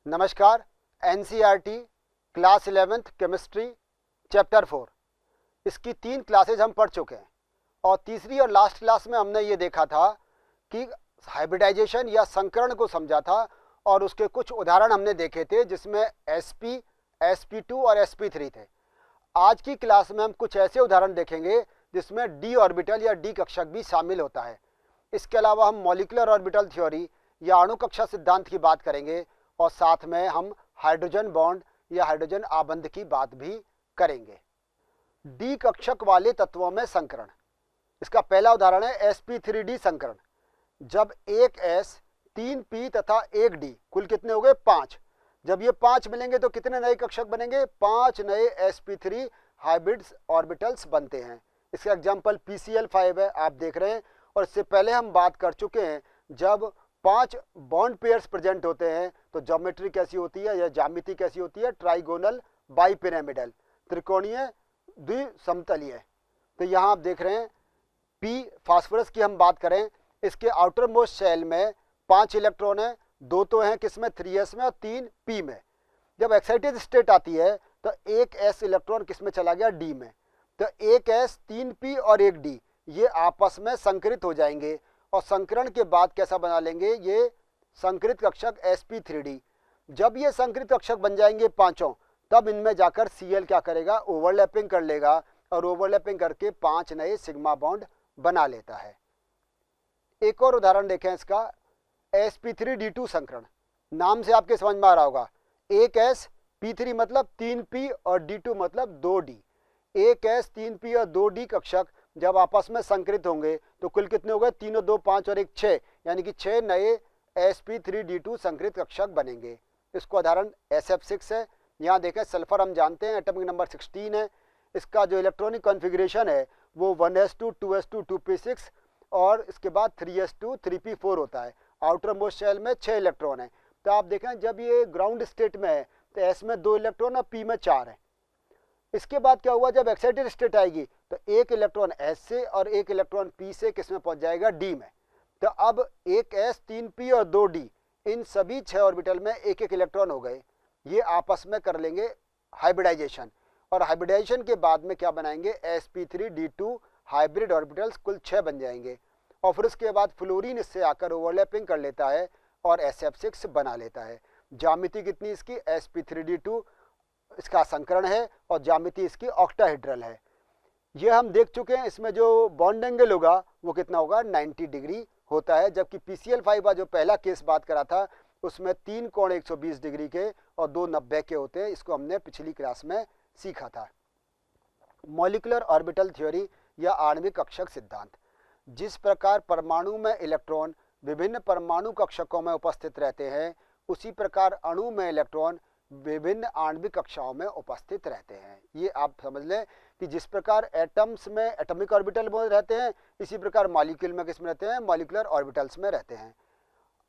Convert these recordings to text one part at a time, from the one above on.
नमस्कार। NCERT class 11th chemistry chapter 4 इसकी 3 classes हम पढ़ चुके हैं और तीसरी और लास्ट क्लास में हमने ये देखा था कि हाइब्रिडाइजेशन या संकरण को समझा था और उसके कुछ उदाहरण हमने देखे थे जिसमें sp, sp2 और sp3 थे। आज की क्लास में हम कुछ ऐसे उदाहरण देखेंगे जिसमें d ऑर्बिटल या d कक्षक भी शामिल होता है। इसके अलावा हम मॉलिक्यूलर ऑर्बिटल थ्योरी या अणु कक्षा सिद्धांत की बात करेंगे और साथ में हम हाइड्रोजन बॉन्ड या हाइड्रोजन आबंध की बात भी करेंगे। डी कक्षक वाले तत्वों में संकरण, इसका पहला उदाहरण है sp3d संकरण। जब एक s, 3 p तथा 1 d, कुल कितने हो गए 5। जब ये 5 मिलेंगे तो कितने नए कक्षक बनेंगे? 5 नए sp3 हाइब्रिड ऑर्बिटल्स बनते हैं। इसका एग्जाम्पल PCl5 है, आप देख रहे हैं। और इससे पहले हम बात कर चुके हैं, जब 5 बॉन्ड पेयर्स प्रेजेंट होते हैं तो ज्योमेट्री कैसी होती है या ज्यामिति कैसी होती है? ट्राइगोनल बाइपिरामिडल, त्रिकोणीय द्विसमतलीय। तो यहाँ आप देख रहे हैं P फास्फोरस की हम बात करें, इसके आउटर मोस्ट शेल में 5 इलेक्ट्रॉन है, 2 तो हैं किसमें? 3s में और 3 p में। जब एक्साइटेड स्टेट आती है तो एक s इलेक्ट्रॉन किसमें चला गया? d में। तो एक s, 3 p और 1 d ये आपस में संकरित हो जाएंगे और संकरण के बाद कैसा बना लेंगे? ये संकरित कक्षक sp3d। जब ये संकरित कक्षक बन जाएंगे पांचों, तब इनमें जाकर Cl क्या करेगा? ओवरलैपिंग कर लेगा और ओवरलैपिंग करके 5 नए सिग्मा बॉन्ड बना लेता है। एक और उदाहरण देखें इसका, sp3d2 संकरण। नाम से आपके समझ में आ रहा होगा, एक s, p3 मतलब 3p और d2 मतलब 2d। एक s, 3p और 2d कक्षक जब आपस में संकरित होंगे तो कुल कितने हो गए? 3 और 2 5 और 1 6, यानी कि 6 नए sp3d2 संकरित कक्षक बनेंगे। इसका उदाहरण SF6 है। यहाँ देखें सल्फर हम जानते हैं एटॉमिक नंबर 16 है। इसका जो इलेक्ट्रॉनिक कॉन्फ़िगरेशन है वो 1s2 2s2 2p6 और इसके बाद 3s2 3p4 होता है। आउटर मोस्ट शेल में 6 इलेक्ट्रॉन है। तो आप देखें जब ये ग्राउंड स्टेट में है तो s में 2 इलेक्ट्रॉन और p में 4 है। इसके बाद क्या हुआ? जब एक्साइटेड स्टेट आएगी तो एक इलेक्ट्रॉन s से और एक इलेक्ट्रॉन p से किसमें पहुंच जाएगा? d में। तो अब एक s, 3p और 2d, इन सभी 6 ऑर्बिटल में एक एक इलेक्ट्रॉन हो गए। ये आपस में कर लेंगे हाइब्रिडाइजेशन और हाइब्रिडाइजेशन के बाद में क्या बनाएंगे? sp3d2 हाइब्रिड ऑर्बिटल्स कुल 6 बन जाएंगे और फिर उसके बाद फ्लोरीन इससे आकर ओवरलैपिंग कर लेता है और SF6 बना लेता है। ज्यामिति कितनी इसकी? sp3d2 इसका संकरण है और ज्यामिति इसकी ऑक्टाहेड्रल है। ये हम देख चुके हैं। इसमें जो बॉन्ड एंगल होगा वो कितना होगा? 90 डिग्री होता है। जबकि PCl5 का जो पहला केस बात करा था उसमें 3 कोण 120 डिग्री के और 2 90 के होते हैं। इसको हमने पिछली क्लास में सीखा था। मॉलिक्यूलर ऑर्बिटल थ्योरी या आणविक कक्षक सिद्धांत। जिस प्रकार परमाणु में इलेक्ट्रॉन विभिन्न परमाणु कक्षकों में उपस्थित रहते हैं, उसी प्रकार अणु में इलेक्ट्रॉन विभिन्न आणविक कक्षाओं में उपस्थित रहते हैं। ये आप समझ लें कि जिस प्रकार एटम्स में एटॉमिक ऑर्बिटल में रहते हैं, इसी प्रकार मॉलिक्यूल में किस में रहते हैं? मॉलिक्यूलर ऑर्बिटल्स में रहते हैं।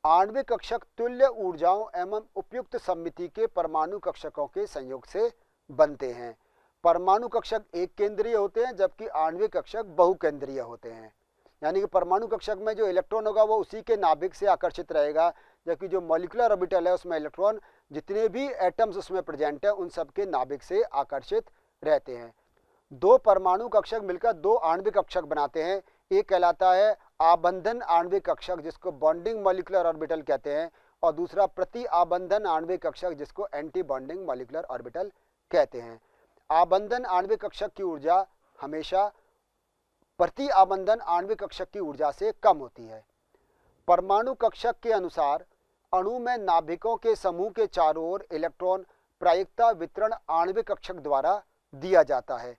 आणविक कक्षक तुल्य ऊर्जाओं एवं उपयुक्त सममिति के परमाणु कक्षकों के संयोग से बनते हैं। परमाणु कक्षक एक केंद्रीय होते हैं जबकि आणविक कक्षक बहुकेंद्रीय होते हैं। यानी कि परमाणु कक्षक में जो इलेक्ट्रॉन होगा वो उसी के नाभिक से आकर्षित रहेगा, जबकि जो मॉलिक्यूलर ऑर्बिटल है उसमें इलेक्ट्रॉन जितने भी एटम्स उसमें प्रेजेंट है उन सब के नाभिक से आकर्षित रहते हैं। 2 परमाणु कक्षक मिलकर 2 आणविक कक्षक बनाते हैं। एक कहलाता है आबंधन आणविक कक्षक जिसको बॉन्डिंग मॉलिक्यूलर ऑर्बिटल कहते हैं और दूसरा प्रति आबंधन आणविक कक्षक जिसको एंटी बॉन्डिंग मॉलिक्यूलर ऑर्बिटल कहते हैं। आबंधन आणविक कक्षक की ऊर्जा हमेशा प्रति आबंधन आणविक कक्षक की ऊर्जा से कम होती है। परमाणु कक्षक के अनुसार अणु में नाभिकों के समूह के चारों ओर इलेक्ट्रॉन प्रायिकता वितरण आणविक कक्षक द्वारा दिया जाता है।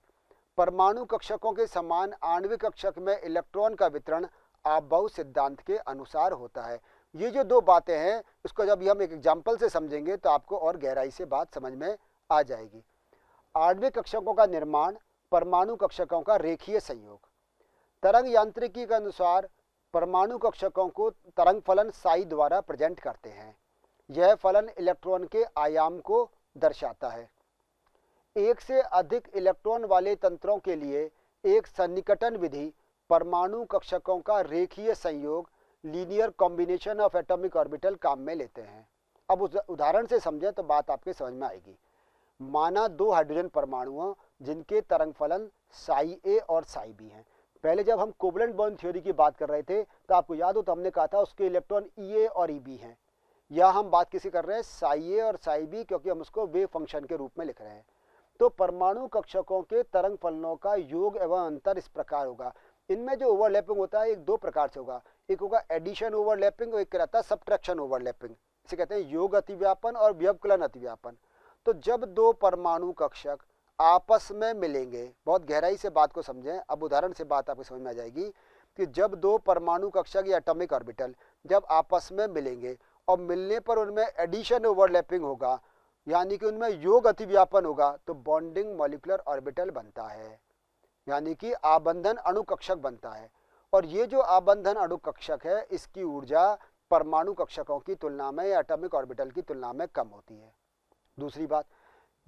परमाणु कक्षकों के समान आणविक कक्षक में इलेक्ट्रॉन का वितरण आपबाउ सिद्धांत के अनुसार होता है। ये जो 2 बातें हैं इसको जब हम एक एग्जाम्पल से समझेंगे तो आपको और गहराई से बात समझ में आ जाएगी। आणविक कक्षकों का निर्माण, परमाणु कक्षकों का रेखीय संयोग। तरंग यांत्रिकी के अनुसार परमाणु कक्षकों को तरंग फलन साई द्वारा प्रेजेंट करते हैं। यह फलन इलेक्ट्रॉन के आयाम को दर्शाता है। एक से अधिक इलेक्ट्रॉन वाले तंत्रों के लिए एक सन्निकटन विधि परमाणु कक्षकों का रेखीय संयोग linear combination of atomic orbital काम में लेते हैं। अब उस उदाहरण से समझें तो बात आपके समझ में आएगी। माना दो हाइड्रोजन परमाणु जिनके तरंग फलन साई ए और साई बी हैं। पहले जब हम कोवलेंट बॉन्ड थ्योरी की बात कर रहे थे तो आपको याद हो तो हमने कहा था उसके इलेक्ट्रॉन ई ए और ई बी हैं। या हम बात किसी कर रहे हैं साई ए और साई बी, क्योंकि हम उसको वेव फंक्शन के रूप में लिख रहे हैं। तो परमाणु कक्षकों के तरंग फलनों का योग एवं अंतर इस प्रकार होगा। इनमें जो ओवरलैपिंग होता है एक दो प्रकार से होगा, एक होगा एडिशन ओवरलैपिंग और एक रहता है सब्ट्रैक्शन ओवरलैपिंग। इसे कहते हैं योग अतिव्यापन और व्यवकलन अतिव्यापन। तो जब दो परमाणु कक्षक आपस में मिलेंगे, बहुत गहराई से बात को समझें, अब उदाहरण से बात आपको समझ में आ जाएगी कि जब दो परमाणु कक्षक या एटॉमिक ऑर्बिटल जब आपस में मिलेंगे और मिलने पर उनमें एडिशन ओवरलैपिंग होगा, यानी कि उनमें योग अतिव्यापन होगा, तो बॉन्डिंग मॉलिक्यूलर ऑर्बिटल बनता है, यानी कि आबंधन अणुकक्षक बनता है। और ये जो आबंधन अणुकक्षक है इसकी ऊर्जा परमाणु कक्षकों की तुलना में या एटॉमिक ऑर्बिटल की तुलना में कम होती है। दूसरी बात,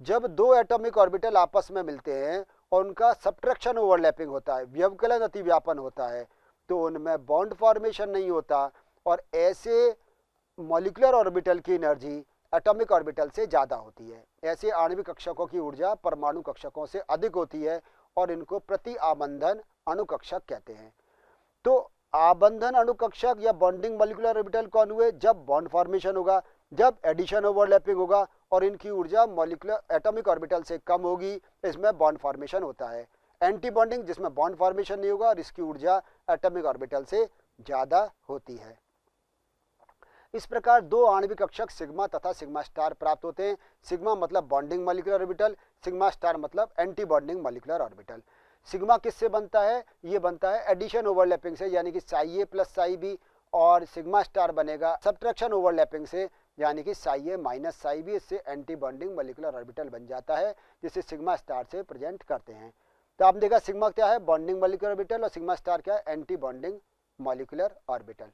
जब दो एटॉमिक ऑर्बिटल आपस में मिलते हैं और उनका सब्ट्रैक्शन ओवरलैपिंग होता है, व्यवकलन अतिव्यापन होता है, तो उनमें बॉन्ड फॉर्मेशन नहीं होता और ऐसे मॉलिक्यूलर ऑर्बिटल की एनर्जी एटॉमिक ऑर्बिटल से ज़्यादा होती है। ऐसे आणविक कक्षकों की ऊर्जा परमाणु कक्षकों से अधिक होती है और इनको प्रति आबंधन अणुकक्षक कहते हैं। तो आबंधन अणुकक्षक या बॉन्डिंग मॉलिक्यूलर ऑर्बिटल कौन हुए? जब बॉन्ड फॉर्मेशन होगा, जब एडिशन ओवरलैपिंग होगा और इनकी ऊर्जा मॉलिक्यूलर एटॉमिक ऑर्बिटल से कम होगी, इसमें बॉन्ड फॉर्मेशन होता है। एंटी बॉन्डिंग जिसमें बॉन्ड फॉर्मेशन नहीं होगा और इसकी ऊर्जा एटॉमिक ऑर्बिटल से ज़्यादा होती है। इस प्रकार दो आणविक कक्षक सिग्मा तथा सिग्मा स्टार प्राप्त होते हैं। सिग्मा मतलब bonding molecular orbital, sigma star मतलब anti bonding molecular orbital. Sigma किससे बनता है? ये बनता है एडिशन ओवरलैपिंग से, यानी कि साई ए प्लस साई बी, और सिग्मा स्टार बनेगा सब्ट्रैक्शन ओवरलैपिंग से, यानी कि साई ए माइनस साई बी। इससे एंटी बॉन्डिंग मॉलिक्यूलर ऑर्बिटल बन जाता है, जिसे सिग्मा स्टार से प्रेजेंट करते हैं। तो आपने देखा सिग्मा क्या है? बॉन्डिंग मॉलिक्यूलर ऑर्बिटल, और सिग्मा स्टार क्या है? Anti bonding molecular orbital.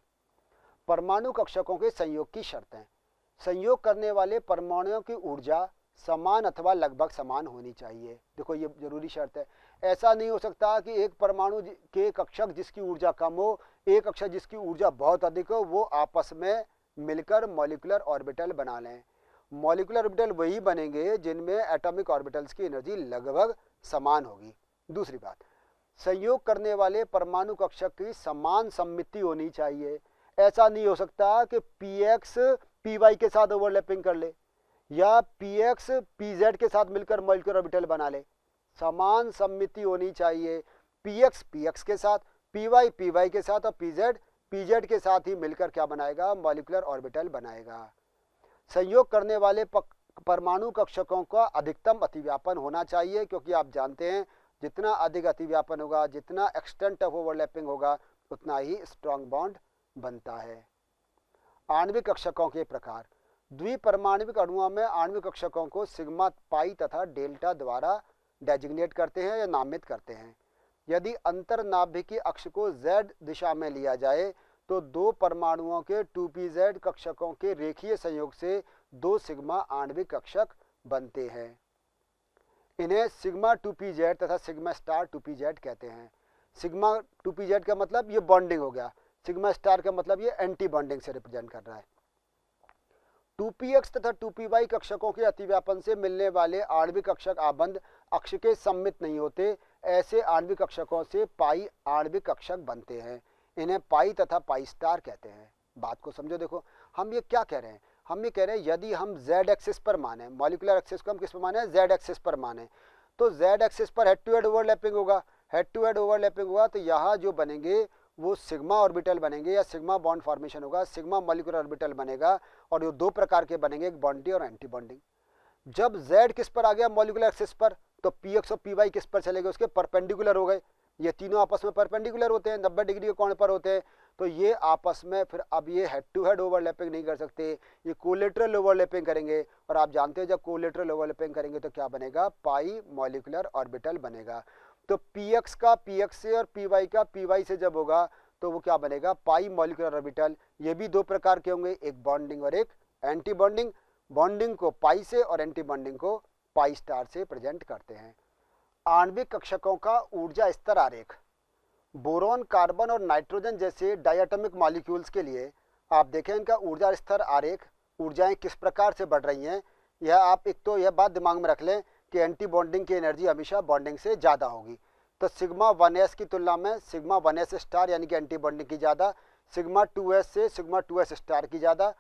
परमाणु कक्षकों के संयोग की शर्तें। संयोग करने वाले परमाणुओं की ऊर्जा समान अथवा लगभग समान होनी चाहिए। देखो ये जरूरी शर्त है। ऐसा नहीं हो सकता कि एक परमाणु के कक्षक जिसकी ऊर्जा कम हो, एक कक्षक जिसकी ऊर्जा बहुत अधिक हो, वो आपस में मिलकर मॉलिक्यूलर ऑर्बिटल बना लें। मॉलिक्यूलर ऑर्बिटल वही बनेंगे जिनमें एटॉमिक ऑर्बिटल्स की एनर्जी लगभग समान होगी। दूसरी बात, संयोग करने वाले परमाणु कक्षक की समान सममिति होनी चाहिए। ऐसा नहीं हो सकता कि px py के साथ ओवरलैपिंग कर ले या px pz के साथ मिलकर मॉलिक्यूलर ऑर्बिटल बना ले। समान सममिति होनी चाहिए। px px के साथ, py py के साथ और pz pz के साथ ही मिलकर क्या बनाएगा? मॉलिक्यूलर ऑर्बिटल बनाएगा। संयोग करने वाले परमाणु कक्षकों का अधिकतम अतिव्यापन होना चाहिए, क्योंकि आप जानते हैं जितना अधिक अतिव्यापन होगा, जितना एक्सटेंट ऑफ ओवरलैपिंग होगा, उतना ही स्ट्रॉन्ग बॉन्ड बनता है। आणविक कक्षकों के प्रकार। द्विपरमाणविक अणुओं में आणविक कक्षकों को सिग्मा पाई तथा डेल्टा द्वारा डेजिग्नेट करते हैं या नामित करते हैं। यदि अंतरनाभिकीय अक्ष को z दिशा में लिया जाए तो दो परमाणुओं के 2pz कक्षकों के रेखीय संयोग से दो सिग्मा आणविक कक्षक बनते हैं। इन्हें सिग्मा 2pz तथा सिग्मा स्टार 2pz कहते हैं। सिग्मा 2pz का मतलब ये बॉन्डिंग हो गया, सिग्मा स्टार का मतलब ये एंटी बॉन्डिंग से रिप्रेजेंट कर रहा है। 2px तथा 2py कक्षकों के अतिव्यापन से मिलने वाले आणविक कक्षक आबंध अक्ष के सममित नहीं होते। ऐसे आणविक कक्षकों से पाई आणविक कक्षक बनते हैं। इन्हें पाई तथा पाई स्टार कहते हैं। बात को समझो। देखो हम ये क्या कह रहे हैं? हम ये कह रहे हैं यदि हम z एक्सिस पर माने, मॉलिक्यूलर एक्सिस को हम किस पर माने? z एक्सिस पर माने, तो z एक्सिस पर हेड टू हेड ओवरलैपिंग होगा। हेड टू हेड ओवरलैपिंग हुआ तो यहाँ जो बनेंगे वो सिग्मा ऑर्बिटल बनेंगे या सिग्मा बॉन्ड फॉर्मेशन होगा, सिग्मा मॉलिक्यूलर ऑर्बिटल बनेगा। और ये दो प्रकार के बनेंगे, एक बॉन्डी और एंटी बॉन्डिंग। जब z किस पर आ गया? मॉलिक्यूलर एक्सिस पर, तो px और py किस पर चले गए? उसके परपेंडिकुलर हो गए। ये तीनों आपस में परपेंडिकुलर होते हैं, 90 डिग्री के कोण पर होते हैं, तो ये आपस में फिर अब ये हेड टू हेड ओवरलैपिंग नहीं कर सकते, ये कोलेटरल ओवरलैपिंग करेंगे। और आप जानते हैं जब कोलेटरल ओवरलैपिंग करेंगे तो क्या बनेगा? पाई मॉलिक्यूलर ऑर्बिटल बनेगा। तो px का px से और py का py से जब होगा तो वो क्या बनेगा? पाई मॉलिक्यूलर ऑर्बिटल। ये भी दो प्रकार के होंगे, एक बॉन्डिंग और एक एंटी बॉन्डिंग। बॉन्डिंग को पाई से और एंटी बॉन्डिंग को पाई स्टार से प्रेजेंट करते हैं। आणविक कक्षकों का ऊर्जा स्तर आरेख। बोरॉन, कार्बन और नाइट्रोजन जैसे डायटॉमिक मॉलिक्यूल्स के लिए आप देखें इनका ऊर्जा स्तर आरेख ऊर्जाएं किस प्रकार से बढ़ रही हैं, यह आप एक तो यह बात दिमाग में रख लें कि एंटी बॉन्डिंग की एनर्जी हमेशा बॉन्डिंग से ज़्यादा होगी। तो सिग्मा 1s की तुलना में सिग्मा 1s स्टार यानी कि एंटी बॉन्डिंग की ज़्यादा, सिग्मा 2s से सिग्मा 2s स्टार की ज़्यादा,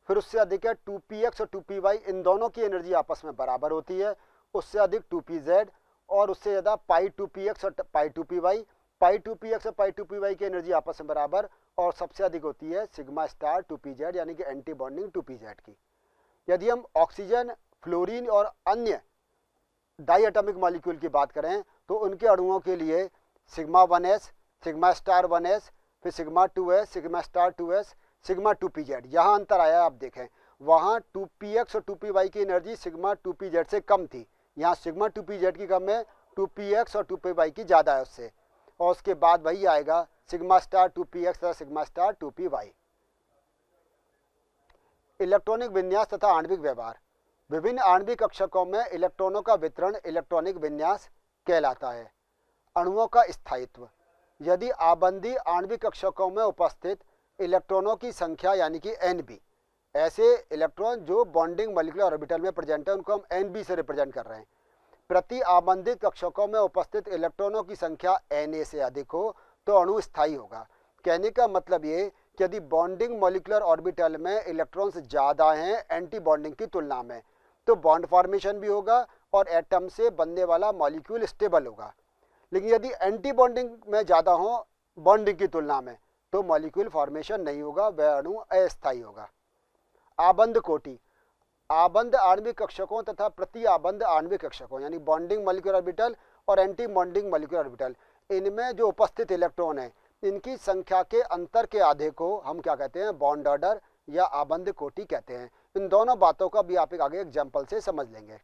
फिर उससे अधिक है 2px और 2py, इन दोनों की एनर्जी आपस में बराबर होती है। उससे अधिक 2pz और उससे ज़्यादा पाई 2px और पाई 2py, पाई 2px और पाई 2py की एनर्जी आपस में बराबर, और सबसे अधिक होती है सिग्मा स्टार 2pz यानी कि एंटी बॉन्डिंग 2pz की। यदि हम ऑक्सीजन, फ्लोरीन और अन्य डाई एटॉमिक मॉलिक्यूल की बात करें तो उनके अणुओं के लिए sigma 1s, sigma star 1s, फिर sigma 2s, sigma star 2s, sigma 2pz, यहाँ अंतर आया आप देखें। वहाँ 2px और 2py की एनर्जी सिग्मा 2pz से कम थी, यहाँ सिग्मा 2pz की कम है, 2px और 2py की ज़्यादा है उससे, और उसके बाद वही आएगा सिग्मा स्टार 2px और सिग्मा स्टार 2py। इलेक्ट्रॉनिक विन्यास तथा आणविक व्यवहार। विभिन्न आणविक कक्षकों में इलेक्ट्रॉनों का वितरण इलेक्ट्रॉनिक विन्यास कहलाता है। अणुओं का स्थायित्व। यदि आबंदी आणविक कक्षकों में उपस्थित इलेक्ट्रॉनों की संख्या यानी कि Nb, ऐसे इलेक्ट्रॉन जो बॉन्डिंग मॉलिक्यूलर ऑर्बिटल में प्रेजेंट है उनको हम Nb से रिप्रेजेंट कर रहे हैं, प्रति आबंधित कक्षकों में उपस्थित इलेक्ट्रॉनों की संख्या Na से अधिक हो तो अणु स्थायी होगा। कहने का मतलब ये कि यदि बॉन्डिंग मॉलिक्यूलर ऑर्बिटल में इलेक्ट्रॉन्स ज़्यादा हैं एंटी बॉन्डिंग की तुलना में तो बॉन्ड फॉर्मेशन भी होगा और एटम से बनने वाला मॉलिक्यूल स्टेबल होगा। लेकिन यदि एंटी बॉन्डिंग में ज़्यादा हो बॉन्डिंग की तुलना में तो मॉलिक्यूल फॉर्मेशन नहीं होगा, वह अणु अस्थायी होगा। आबंध कोटि। आबंध आणविक कक्षकों तथा प्रति आबंध आणविक कक्षकों यानी बॉन्डिंग मॉलिक्यूलर ऑर्बिटल और एंटी बॉन्डिंग मॉलिक्यूलर ऑर्बिटल, इनमें जो उपस्थित इलेक्ट्रॉन है इनकी संख्या के अंतर के आधे को हम क्या कहते हैं, बॉन्ड ऑर्डर या आबंध कोटि कहते हैं। इन दोनों बातों का भी आप एक आगे एग्जाम्पल से समझ लेंगे।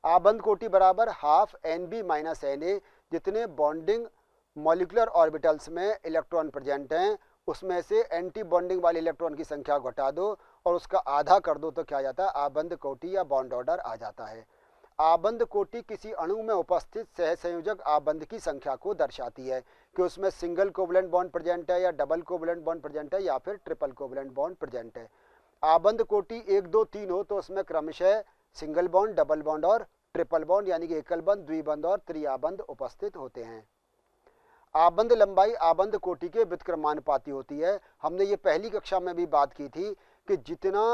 आबंध कोटि बराबर हाफ Nb माइनस Na, जितने बॉन्डिंग मॉलिक्यूलर ऑर्बिटल्स में इलेक्ट्रॉन प्रेजेंट हैं उसमें से एंटी बॉन्डिंग वाले इलेक्ट्रॉन की संख्या घटा दो और उसका आधा कर दो तो क्या आ जाता है, आबंध कोटि या बॉन्ड ऑर्डर आ जाता है। आबंध कोटि किसी अणु में उपस्थित सहसंयोजक आबंध की संख्या को दर्शाती है कि उसमें सिंगल कोवलेंट बॉन्ड प्रेजेंट है या डबल कोवलेंट बॉन्ड प्रेजेंट है या फिर ट्रिपल कोवलेंट बॉन्ड प्रेजेंट है। आबंध कोटि 1, 2, 3 हो तो उसमें क्रमशः सिंगल बॉन्ड, डबल बॉन्ड और ट्रिपल बॉन्ड यानी कि एकल बंध, द्विबंध और त्रिआबंध उपस्थित होते हैं। आबंध लंबाई आबंध कोटि के व्युत्क्रमानुपाती होती है। हमने ये पहली कक्षा में भी बात की थी कि जितना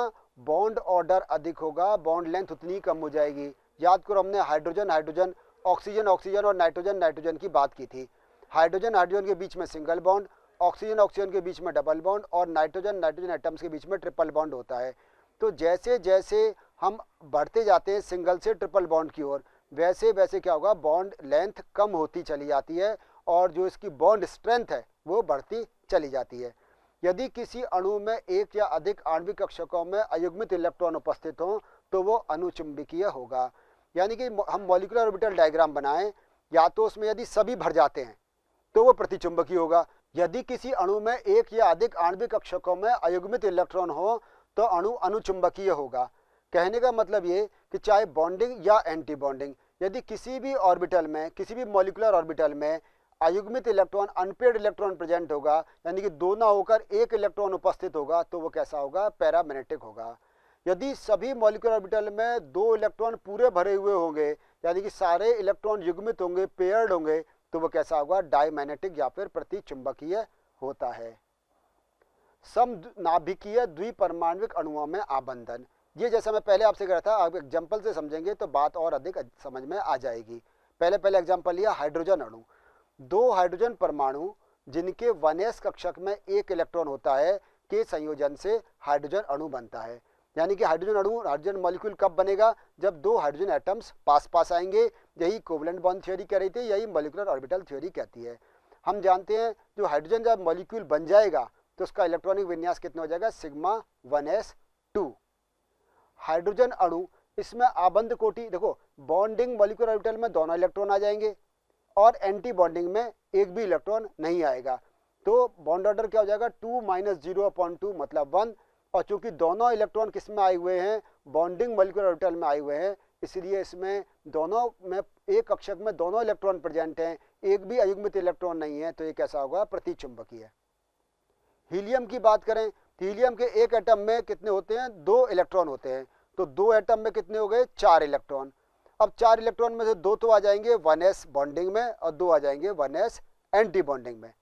बॉन्ड ऑर्डर अधिक होगा बॉन्ड लेंथ उतनी कम हो जाएगी। याद करो हमने हाइड्रोजन हाइड्रोजन, ऑक्सीजन ऑक्सीजन और नाइट्रोजन नाइट्रोजन की बात की थी। हाइड्रोजन हाइड्रोजन के बीच में सिंगल बॉन्ड, ऑक्सीजन ऑक्सीजन के बीच में डबल बॉन्ड और नाइट्रोजन नाइट्रोजन एटम्स के बीच में ट्रिपल बॉन्ड होता है। तो जैसे जैसे हम बढ़ते जाते हैं सिंगल से ट्रिपल बॉन्ड की ओर, वैसे वैसे क्या होगा, बॉन्ड लेंथ कम होती चली जाती है और जो इसकी बॉन्ड स्ट्रेंथ है वो बढ़ती चली जाती है। यदि किसी अणु में एक या अधिक आणविक कक्षकों में अयुग्मित इलेक्ट्रॉन उपस्थित हों तो वो अनुचुंबकीय होगा। यानी कि हम मॉलिक्यूलर ऑर्बिटल डायग्राम बनाएं, या तो उसमें यदि सभी भर जाते हैं तो वो प्रतिचुंबकीय होगा। यदि किसी अणु में एक या अधिक आणविक कक्षकों में अयुग्मित इलेक्ट्रॉन हो तो अणु अनुचुंबकीय होगा। कहने का मतलब ये कि चाहे बॉन्डिंग या एंटी बॉन्डिंग, यदि किसी भी ऑर्बिटल में, किसी भी मॉलिक्यूलर ऑर्बिटल में अयुग्मित इलेक्ट्रॉन, अनपेयर्ड इलेक्ट्रॉन प्रेजेंट होगा यानी कि दो ना होकर एक इलेक्ट्रॉन उपस्थित होगा तो वो कैसा होगा, पैरामैग्नेटिक होगा। यदि सभी मॉलिक्यूलर ऑर्बिटल में 2 इलेक्ट्रॉन पूरे भरे हुए होंगे यानी कि सारे इलेक्ट्रॉन युग्मित होंगे, पेयर्ड होंगे, तो वो कैसा होगा, डायमैग्नेटिक या फिर प्रतिचुंबकीय होता है। समनाभिकीय द्विपरमाण्विक अणुओं में आबंधन। ये जैसा मैं पहले आपसे कह रहा था, आप एग्जाम्पल से समझेंगे तो बात और अधिक समझ में आ जाएगी। पहले एग्जाम्पल लिया हाइड्रोजन अणु। 2 हाइड्रोजन परमाणु जिनके 1s कक्षक में 1 इलेक्ट्रॉन होता है के संयोजन से हाइड्रोजन अणु बनता है। यानी कि हाइड्रोजन अणु, हाइड्रोजन मॉलिक्यूल कब बनेगा, जब 2 हाइड्रोजन एटम्स पास पास आएंगे। यही कोवलेंट बॉन्ड थ्योरी कह रही थी, यही मॉलिक्यूलर ऑर्बिटल थ्योरी कहती है। हम जानते हैं जो हाइड्रोजन जब मॉलिक्यूल बन जाएगा तो उसका इलेक्ट्रॉनिक विन्यास कितना हो जाएगा, सिग्मा 1s2। हाइड्रोजन अणु, इसमें आबंध कोटि देखो, बॉन्डिंग मॉलिक्यूलर ऑर्बिटल में दोनों इलेक्ट्रॉन आ जाएंगे और एंटी बॉन्डिंग में एक भी इलेक्ट्रॉन नहीं आएगा। तो बॉन्ड ऑर्डर क्या हो जाएगा, 2 - 0/2 मतलब 1। और चूंकि दोनों इलेक्ट्रॉन किस में आए हुए हैं, बॉन्डिंग मॉलिक्यूलर ऑर्बिटल में आए हुए हैं, इसलिए इसमें दोनों में एक कक्षक में दोनों इलेक्ट्रॉन प्रेजेंट हैं, एक भी अयुग्मित इलेक्ट्रॉन नहीं है, तो ये कैसा होगा, प्रतिचुंबकीय। हीलियम की बात करें हीलियम के एक एटम में कितने होते हैं, 2 इलेक्ट्रॉन होते हैं, तो 2 एटम में कितने हो गए, 4 इलेक्ट्रॉन। अब 4 इलेक्ट्रॉन में से 2 तो आ जाएंगे 1s बॉन्डिंग में और 2 आ जाएंगे 1s एंटी बॉन्डिंग में।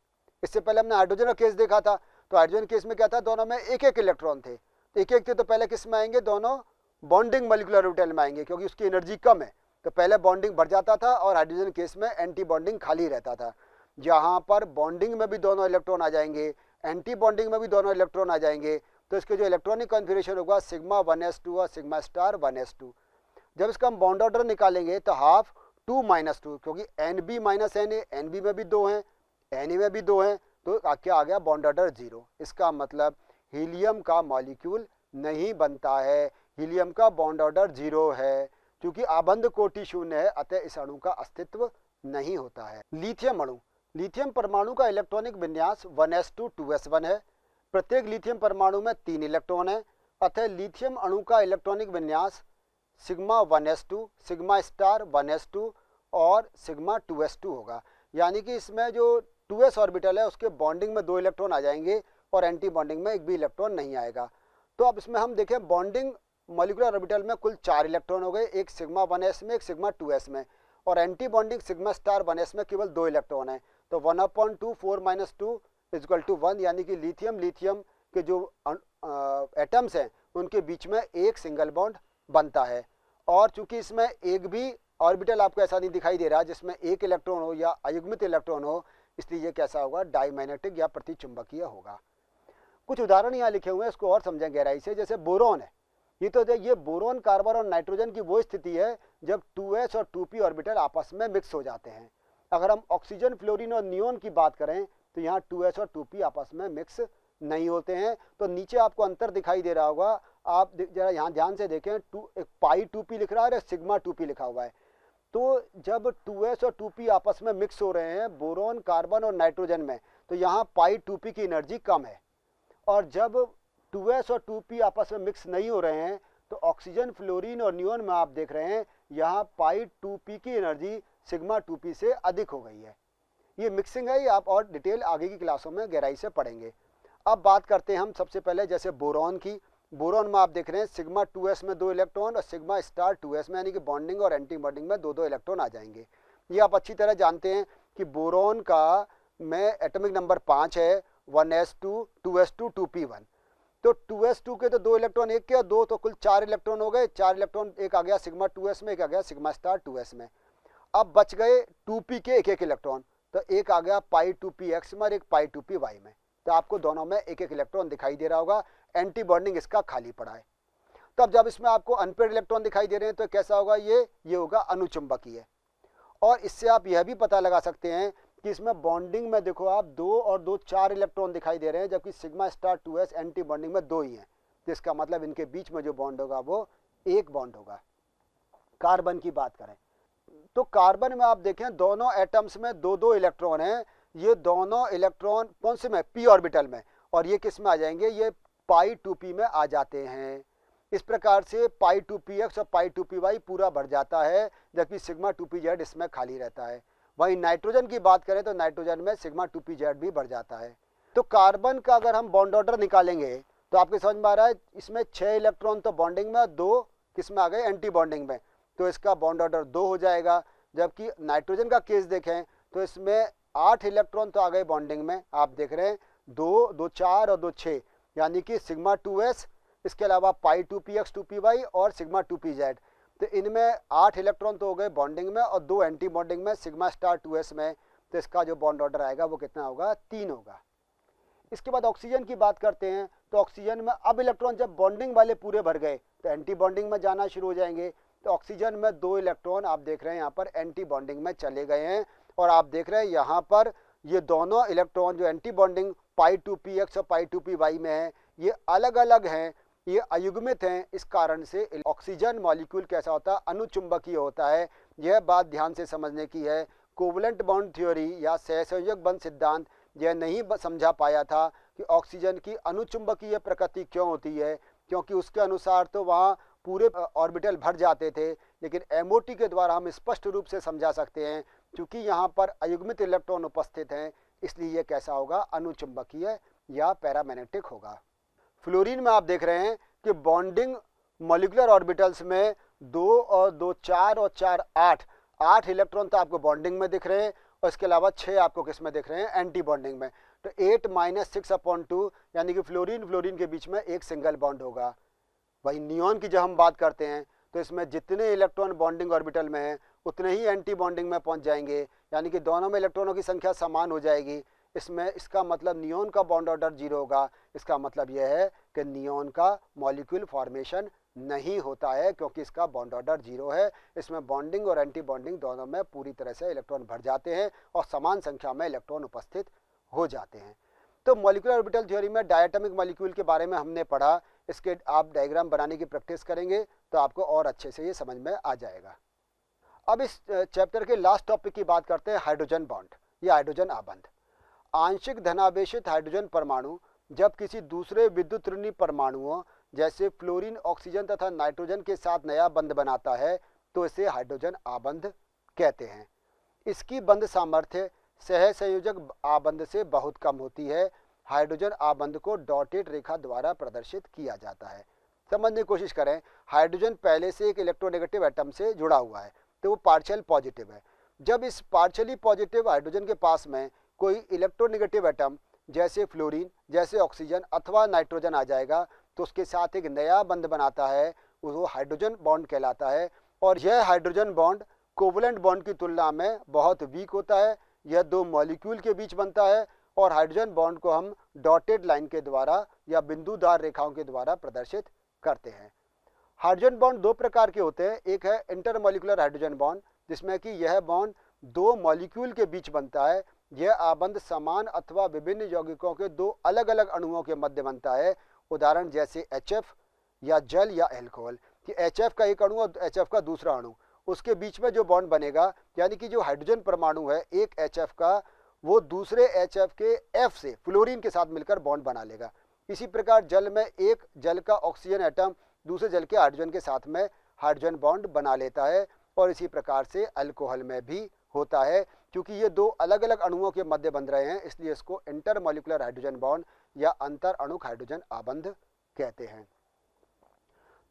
इससे पहले हमने हाइड्रोजन का केस देखा था, तो हाइड्रोजन केस में क्या था, दोनों में एक एक इलेक्ट्रॉन थे, तो एक एक थे, तो पहले किस में आएंगे, दोनों बॉन्डिंग मॉलिक्यूलर ऑर्बिटल में आएंगे, क्योंकि उसकी एनर्जी कम है, तो पहले बॉन्डिंग बढ़ जाता था और हाइड्रोजन केस में एंटी बॉन्डिंग खाली रहता था। जहाँ पर बॉन्डिंग में भी दोनों इलेक्ट्रॉन आ जाएंगे, एंटी बॉन्डिंग में भी दोनों इलेक्ट्रॉन आ जाएंगे, तो इसके जो इलेक्ट्रॉनिक कॉन्फिगरेशन होगा सिग्मा 1s2 और सिग्मा स्टार 1s2। जब इसका हम बॉन्ड ऑर्डर निकालेंगे तो हाफ 2 - 2, क्योंकि NB - Na, NB में भी 2 हैं, Na में भी 2 हैं, तो क्या आ गया, बॉन्ड ऑर्डर 0। इसका मतलब हीलियम का मॉलिक्यूल नहीं बनता है, हीलियम का बॉन्ड ऑर्डर 0 है, क्योंकि आबंध कोटि शून्य है, अतः इस अणु का अस्तित्व नहीं होता है। लिथियम अणु, लिथियम परमाणु का इलेक्ट्रॉनिक विन्यास 1s2 2s1 है। प्रत्येक लिथियम परमाणु में 3 इलेक्ट्रॉन है, अतः लिथियम अणु का इलेक्ट्रॉनिक विन्यास sigma 1s2, sigma star 1s2 और सिग्मा 2s2 होगा। यानी कि इसमें जो 2s ऑर्बिटल है उसके बॉन्डिंग में 2 इलेक्ट्रॉन आ जाएंगे और एंटी बॉन्डिंग में एक भी इलेक्ट्रॉन नहीं आएगा। तो अब इसमें हम देखें बॉन्डिंग मॉलिक्यूलर ऑर्बिटल में कुल 4 इलेक्ट्रॉन हो गए, एक सिग्मा 1s में, एक सिग्मा 2s में, और anti bonding sigma star 1s में केवल 2 इलेक्ट्रॉन है, तो 1/2 4 - 2 = 1, यानी कि लिथियम के जो एटम्स हैं उनके बीच में एक सिंगल बॉन्ड बनता है। और चूंकि इसमें एक भी ऑर्बिटल आपको ऐसा नहीं दिखाई दे रहा जिसमें एक इलेक्ट्रॉन हो या अयुग्मित इलेक्ट्रॉन हो, इसलिए ये कैसा होगा, डायमैग्नेटिक या प्रतिचुंबकीय होगा। कुछ उदाहरण यहाँ लिखे हुए हैं, इसको और समझें गहराई से। जैसे बोरोन है, ये बोरोन, कार्बन और नाइट्रोजन की वो स्थिति है जब 2s और 2p ऑर्बिटल आपस में मिक्स हो जाते हैं। अगर हम ऑक्सीजन, फ्लोरीन और नियोन की बात करें तो यहाँ 2s और 2p आपस में मिक्स नहीं होते हैं। तो नीचे आपको अंतर दिखाई दे रहा होगा, आप जरा यहाँ ध्यान से देखें, एक पाई 2p लिख रहा है और सिग्मा 2p लिखा हुआ है। तो जब 2s और 2p आपस में मिक्स हो रहे हैं बोरोन, कार्बन और नाइट्रोजन में, तो यहाँ पाई 2p की एनर्जी कम है, और जब 2s और 2p आपस में मिक्स नहीं हो रहे हैं तो ऑक्सीजन, फ्लोरीन और नियोन में आप देख रहे हैं यहाँ पाई 2p की एनर्जी सिग्मा 2p से अधिक हो गई है। ये मिक्सिंग है, ये आप और डिटेल आगे की क्लासों में गहराई से पढ़ेंगे। अब बात करते हैं हम सबसे पहले जैसे बोरॉन की। बोरॉन में आप देख रहे हैं सिग्मा 2s में 2 इलेक्ट्रॉन और सिग्मा स्टार 2s में, यानी कि बॉन्डिंग और एंटी बॉन्डिंग में 2-2 इलेक्ट्रॉन आ जाएंगे। ये आप अच्छी तरह जानते हैं कि बोरॉन का में एटॉमिक नंबर 5 है, 1s2 2s2 2p1। तो 2s2 के तो 2 इलेक्ट्रॉन, एक के और 2, तो कुल 4 इलेक्ट्रॉन हो गए। 4 इलेक्ट्रॉन, एक आ गया सिग्मा 2s में, एक आ गया सिग्मा स्टार 2s में। अब बच गए 2p के एक इलेक्ट्रॉन, तो एक आ गया पाई 2px में और एक पाई 2py में। तो आपको दोनों में एक इलेक्ट्रॉन दिखाई दे रहा होगा, एंटी बॉन्डिंग इसका खाली पड़ा है। तो अब जब इसमें आपको अनपेड इलेक्ट्रॉन दिखाई दे रहे हैं तो कैसा होगा, ये होगा अनुचुंबकीय। और इससे आप यह भी पता लगा सकते हैं कि इसमें बॉन्डिंग में देखो आप 2 और 2 4 इलेक्ट्रॉन दिखाई दे रहे हैं, जबकि sigma star 2s anti bonding में 2 ही हैं। तो इसका मतलब इनके बीच में जो बॉन्ड होगा वो एक बॉन्ड होगा। कार्बन की बात करें तो कार्बन में आप देखें दोनों एटम्स में 2-2 इलेक्ट्रॉन हैं। ये दोनों इलेक्ट्रॉन कौन से में, p ऑर्बिटल में, और ये किस में आ जाएंगे, ये पाई 2p में आ जाते हैं। इस प्रकार से पाई 2px और पाई 2py पूरा भर जाता है, जबकि सिग्मा 2pz इसमें खाली रहता है। वहीं नाइट्रोजन की बात करें तो नाइट्रोजन में सिग्मा 2pz भी भर जाता है। तो कार्बन का अगर हम बॉन्ड ऑर्डर निकालेंगे तो आपके समझ में आ रहा है, इसमें 6 इलेक्ट्रॉन तो बॉन्डिंग में, 2 किस में आ गए, एंटी बॉन्डिंग में, तो इसका बॉन्ड ऑर्डर 2 हो जाएगा। जबकि नाइट्रोजन का केस देखें तो इसमें 8 इलेक्ट्रॉन तो आ गए बॉन्डिंग में, आप देख रहे हैं 2 2 4 और 2 6, यानी कि सिग्मा 2s, इसके अलावा पाई 2px 2py और सिग्मा 2pz। तो इनमें 8 इलेक्ट्रॉन तो हो गए बॉन्डिंग में और 2 एंटी बॉन्डिंग में सिग्मा स्टार 2s में। तो इसका जो बॉन्ड ऑर्डर आएगा वो कितना होगा, 3 होगा। इसके बाद ऑक्सीजन की बात करते हैं तो ऑक्सीजन में अब इलेक्ट्रॉन जब बॉन्डिंग वाले पूरे भर गए तो एंटी बॉन्डिंग में जाना शुरू हो जाएंगे। तो ऑक्सीजन में 2 इलेक्ट्रॉन आप देख रहे हैं यहाँ पर एंटी बॉन्डिंग में चले गए हैं, और आप देख रहे हैं यहाँ पर ये दोनों इलेक्ट्रॉन जो एंटी बॉन्डिंग पाई 2px और पाई 2py में है, ये अलग अलग हैं, ये अयुग्मित हैं। इस कारण से ऑक्सीजन मॉलिक्यूल कैसा होता है, अनुचुंबकीय होता है। यह बात ध्यान से समझने की है। कोवलेंट बॉन्ड थ्योरी या सहसंयोजक बंध सिद्धांत यह नहीं समझा पाया था कि ऑक्सीजन की अनुचुंबकीय प्रकृति क्यों होती है, क्योंकि उसके अनुसार तो वहाँ पूरे ऑर्बिटल भर जाते थे। लेकिन MOT के द्वारा हम स्पष्ट रूप से समझा सकते हैं, क्योंकि यहाँ पर अयुग्मित इलेक्ट्रॉन उपस्थित हैं, इसलिए यह कैसा होगा, अनुचुंबकीय या पैरामैग्नेटिक होगा। फ्लोरीन में आप देख रहे हैं कि बॉन्डिंग मॉलिक्यूलर ऑर्बिटल्स में 2 और 2 4 और 4 8 इलेक्ट्रॉन तो आपको बॉन्डिंग में दिख रहे हैं, और इसके अलावा 6 आपको किस में दिख रहे हैं, एंटी बॉन्डिंग में। तो 8 - 6/2 यानी कि फ्लोरीन के बीच में एक सिंगल बॉन्ड होगा। वही नियॉन की जब हम बात करते हैं तो इसमें जितने इलेक्ट्रॉन बॉन्डिंग ऑर्बिटल में हैं उतने ही एंटी बॉन्डिंग में पहुंच जाएंगे, यानी कि दोनों में इलेक्ट्रॉनों की संख्या समान हो जाएगी। इसमें इसका मतलब नियॉन का बॉन्ड ऑर्डर 0 होगा। इसका मतलब यह है कि नियॉन का मॉलिक्यूल फॉर्मेशन नहीं होता है, क्योंकि इसका बॉन्ड ऑर्डर 0 है। इसमें बॉन्डिंग और एंटी बॉन्डिंग दोनों में पूरी तरह से इलेक्ट्रॉन भर जाते हैं और समान संख्या में इलेक्ट्रॉन उपस्थित हो जाते हैं। तो मॉलिक्यूलर ऑर्बिटल थ्योरी में डायटोमिक मॉलिक्यूल के बारे में हमने पढ़ा। इसके आप डायग्राम बनाने की प्रैक्टिस करेंगे तो आपको और अच्छे से ये समझ में आ जाएगा। अब इस चैप्टर के लास्ट टॉपिक की बात करते हैं, हाइड्रोजन बॉन्ड या हाइड्रोजन आबंध। आंशिक धनावेशित हाइड्रोजन परमाणु जब किसी दूसरे विद्युत ऋणी परमाणुओं जैसे फ्लोरीन, ऑक्सीजन तथा नाइट्रोजन के साथ नया बंध बनाता है तो इसे हाइड्रोजन आबंध कहते हैं। इसकी बंध सामर्थ्य सहसंयोजक आबंध से बहुत कम होती है। हाइड्रोजन आबंध को डॉटेड रेखा द्वारा प्रदर्शित किया जाता है। समझने की कोशिश करें, हाइड्रोजन पहले से एक इलेक्ट्रोनेगेटिव एटम से जुड़ा हुआ है तो वो पार्शियल पॉजिटिव है। जब इस पार्शियली पॉजिटिव हाइड्रोजन के पास में कोई इलेक्ट्रोनेगेटिव एटम जैसे फ्लोरीन, जैसे ऑक्सीजन अथवा नाइट्रोजन आ जाएगा तो उसके साथ एक नया बंध बनाता है, वो हाइड्रोजन बॉन्ड कहलाता है। और यह हाइड्रोजन बॉन्ड कोवलेंट बॉन्ड की तुलना में बहुत वीक होता है। यह 2 मॉलिक्यूल के बीच बनता है और हाइड्रोजन बॉन्ड को हम डॉटेड लाइन के द्वारा या बिंदुदार रेखाओं के द्वारा प्रदर्शित करते हैं। हाइड्रोजन बॉन्ड 2 प्रकार के होते हैं। एक है इंटरमॉलिक्यूलर हाइड्रोजन बॉन्ड, जिसमें कि यह बॉन्ड 2 मॉलिक्यूल के बीच बनता है। यह आबंध समान अथवा विभिन्न यौगिकों के 2 अलग अलग अणुओं के मध्य बनता है। उदाहरण जैसे HF या जल या अल्कोहल, कि HF का एक अणु और HF का दूसरा अणु, उसके बीच में जो बॉन्ड बनेगा, यानी कि जो हाइड्रोजन परमाणु है एक HF का, वो दूसरे HF के F से फ्लोरीन के साथ मिलकर बॉन्ड बना लेगा। इसी प्रकार जल में एक जल का ऑक्सीजन एटम दूसरे जल के हाइड्रोजन के साथ में हाइड्रोजन बॉन्ड बना लेता है। और इसी प्रकार से अल्कोहल में भी होता है। क्योंकि ये 2 अलग अलग अणुओं के मध्य बन रहे हैं, इसलिए इसको इंटरमॉलिक्यूलर हाइड्रोजन बॉन्ड या अंतर अणुक हाइड्रोजन आबंध कहते हैं।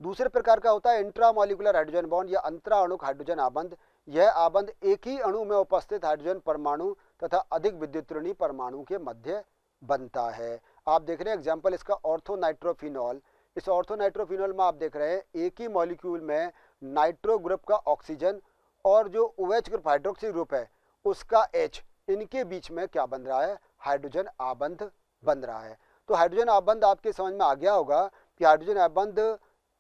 दूसरे प्रकार का होता है इंट्रामॉलिक्यूलर हाइड्रोजन बॉन्ड या अंतरा अणुक हाइड्रोजन आबंध। यह आबंध एक ही अणु में उपस्थित हाइड्रोजन परमाणु तथा अधिक विद्युतऋणी परमाणु के मध्य बनता है। आप देख रहे हैं एग्जाम्पल इसका ऑर्थोनाइट्रोफिनॉल। इस ऑर्थोनाइट्रोफिनॉल में आप देख रहे हैं एक ही मॉलिक्यूल में नाइट्रो ग्रुप का ऑक्सीजन और जो OH ग्रुप हाइड्रोक्सी ग्रुप है उसका H, इनके बीच में क्या बन रहा है, हाइड्रोजन आबंध बन रहा है। तो हाइड्रोजन आबंध आपके समझ में आ गया होगा कि हाइड्रोजन आबंध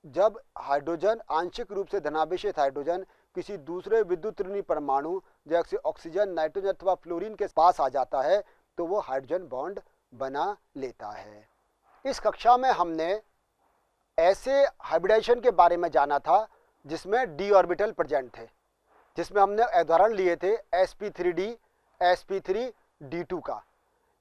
जब हाइड्रोजन आंशिक रूप से धनावेशित हाइड्रोजन किसी दूसरे विद्युत ऋणी परमाणु जैसे ऑक्सीजन, नाइट्रोजन अथवा फ्लोरीन के पास आ जाता है तो वो हाइड्रोजन बॉन्ड बना लेता है। इस कक्षा में हमने ऐसे हाइब्रिडाइजेशन के बारे में जाना था जिसमें d ऑर्बिटल प्रेजेंट थे, जिसमें हमने उदाहरण लिए थे sp3d, sp3d2 का।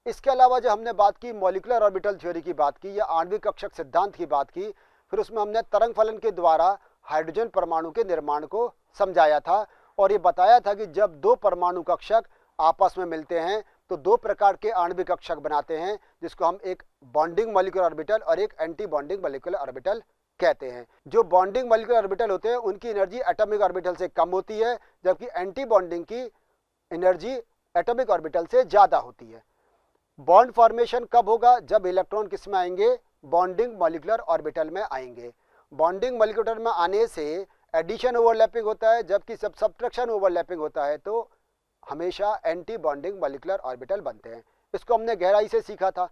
इसके अलावा जब हमने बात की मॉलिक्यूलर ऑर्बिटल थ्योरी की बात की या आणविक कक्षक सिद्धांत की बात की, फिर उसमें हमने तरंग फलन के द्वारा हाइड्रोजन परमाणु के निर्माण को समझाया था और ये बताया था कि जब 2 परमाणु कक्षक आपस में मिलते हैं तो 2 प्रकार के आणविक कक्षक बनाते हैं, जिसको हम एक बॉन्डिंग मॉलिक्यूलर ऑर्बिटल और एक एंटी बॉन्डिंग मॉलिक्यूलर ऑर्बिटल कहते हैं। जो बॉन्डिंग मॉलिक्यूलर ऑर्बिटल होते हैं उनकी एनर्जी एटॉमिक ऑर्बिटल से कम होती है, जबकि एंटी बॉन्डिंग की एनर्जी एटॉमिक ऑर्बिटल से ज़्यादा होती है। बॉन्ड फॉर्मेशन कब होगा, जब इलेक्ट्रॉन किस में आएंगे, बॉन्डिंग मॉलिक्यूलर ऑर्बिटल में आएंगे। बॉन्डिंग मॉलिक्यूलर में आने से एडिशन ओवरलैपिंग होता है, जबकि सब्ट्रैक्शन ओवरलैपिंग होता है तो हमेशा एंटी बॉन्डिंग मॉलिक्यूलर ऑर्बिटल बनते हैं। इसको हमने गहराई से सीखा था।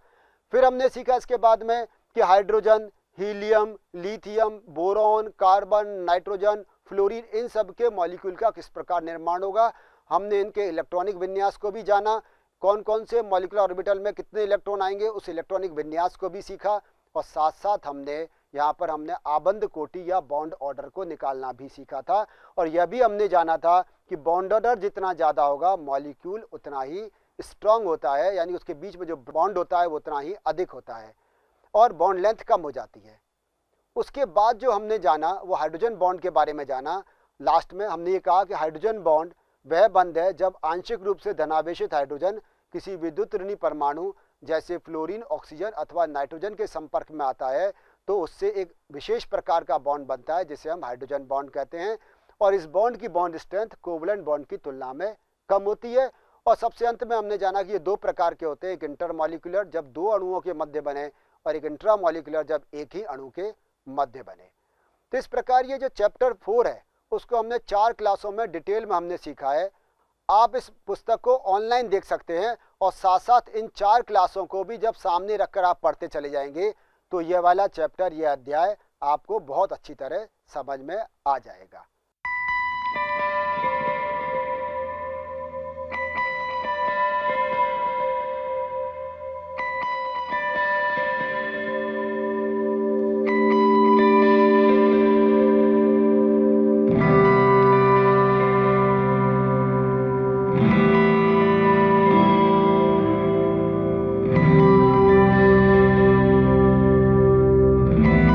फिर हमने सीखा इसके बाद में कि hydrogen, helium, lithium, boron, carbon, nitrogen, fluorine, इन सब के मॉलिक्यूल का किस प्रकार निर्माण होगा। हमने इनके इलेक्ट्रॉनिक विन्यास को भी जाना, कौन कौन से मॉलिक्यूलर ऑर्बिटल में कितने इलेक्ट्रॉन आएंगे उस इलेक्ट्रॉनिक विन्यास को भी सीखा। और साथ साथ हमने यहाँ पर हमने आबंध कोटि या बॉन्ड ऑर्डर को निकालना भी सीखा था। और यह भी हमने जाना था कि बॉन्ड ऑर्डर जितना ज़्यादा होगा मॉलिक्यूल उतना ही स्ट्रांग होता है, यानी उसके बीच में जो बॉन्ड होता है वो उतना ही अधिक होता है और बॉन्ड लेंथ कम हो जाती है। उसके बाद जो हमने जाना वो हाइड्रोजन बॉन्ड के बारे में जाना। लास्ट में हमने ये कहा कि हाइड्रोजन बॉन्ड वह बंध है जब आंशिक रूप से धनावेशित हाइड्रोजन किसी विद्युत ऋणी परमाणु जैसे फ्लोरीन ऑक्सीजन अथवा नाइट्रोजन के संपर्क में आता है तो उससे एक विशेष प्रकार का बॉन्ड बनता है जिसे हम हाइड्रोजन बॉन्ड कहते हैं, और इस बॉन्ड की बॉन्ड स्ट्रेंथ कोवलेंट बॉन्ड की तुलना में कम होती है। और सबसे अंत में हमने जाना कि ये दो प्रकार के होते हैं, एक इंटरमॉलिक्यूलर जब दो अणुओं के मध्य बने और एक इंट्रामॉलिक्यूलर जब एक ही अणु के मध्य बने। तो इस प्रकार ये जो चैप्टर 4 है उसको हमने 4 क्लासों में डिटेल में हमने सीखा है। आप इस पुस्तक को ऑनलाइन देख सकते हैं और साथ साथ इन 4 क्लासों को भी जब सामने रखकर आप पढ़ते चले जाएंगे तो यह वाला चैप्टर, यह अध्याय आपको बहुत अच्छी तरह समझ में आ जाएगा।